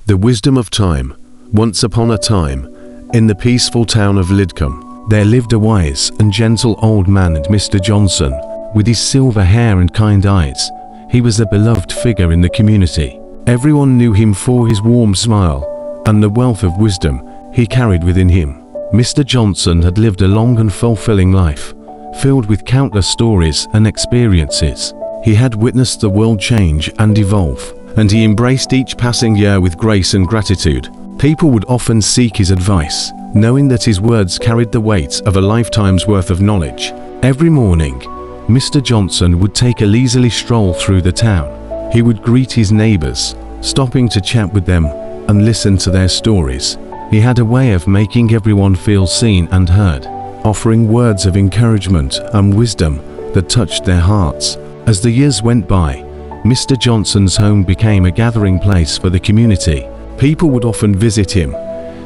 The wisdom of time. Once upon a time, in the peaceful town of Lidcombe, there lived a wise and gentle old man named Mr. Johnson, with his silver hair and kind eyes. He was a beloved figure in the community. Everyone knew him for his warm smile and the wealth of wisdom he carried within him. Mr. Johnson had lived a long and fulfilling life, filled with countless stories and experiences. He had witnessed the world change and evolve, and he embraced each passing year with grace and gratitude. People would often seek his advice, knowing that his words carried the weight of a lifetime's worth of knowledge. Every morning, Mr. Johnson would take a leisurely stroll through the town. He would greet his neighbors, stopping to chat with them and listen to their stories. He had a way of making everyone feel seen and heard, offering words of encouragement and wisdom that touched their hearts. As the years went by, Mr. Johnson's home became a gathering place for the community. People would often visit him,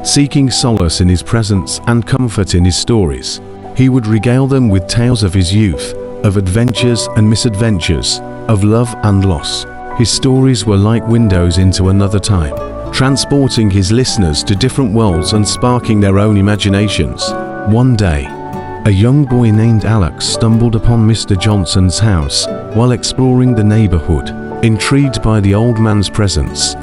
seeking solace in his presence and comfort in his stories. He would regale them with tales of his youth, of adventures and misadventures, of love and loss. His stories were like windows into another time, transporting his listeners to different worlds and sparking their own imaginations. One day, a young boy named Alex stumbled upon Mr. Johnson's house while exploring the neighborhood. Intrigued by the old man's presence,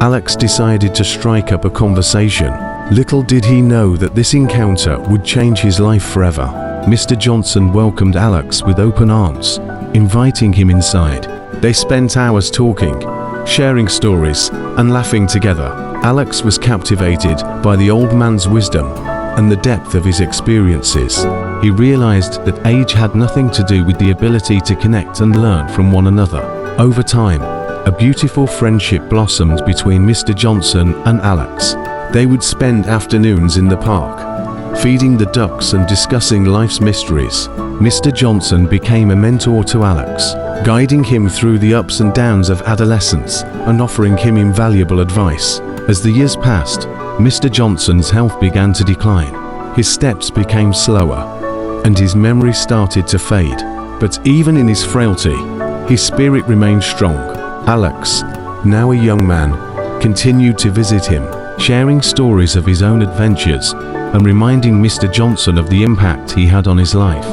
Alex decided to strike up a conversation. Little did he know that this encounter would change his life forever. Mr. Johnson welcomed Alex with open arms, inviting him inside. They spent hours talking, sharing stories, and laughing together. Alex was captivated by the old man's wisdom and the depth of his experiences. He realized that age had nothing to do with the ability to connect and learn from one another. Over time, a beautiful friendship blossomed between Mr. Johnson and Alex. They would spend afternoons in the park, feeding the ducks and discussing life's mysteries. Mr. Johnson became a mentor to Alex, guiding him through the ups and downs of adolescence and offering him invaluable advice. As the years passed, Mr. Johnson's health began to decline. His steps became slower, and his memory started to fade. But even in his frailty, his spirit remained strong. Alex, now a young man, continued to visit him, sharing stories of his own adventures and reminding Mr. Johnson of the impact he had on his life.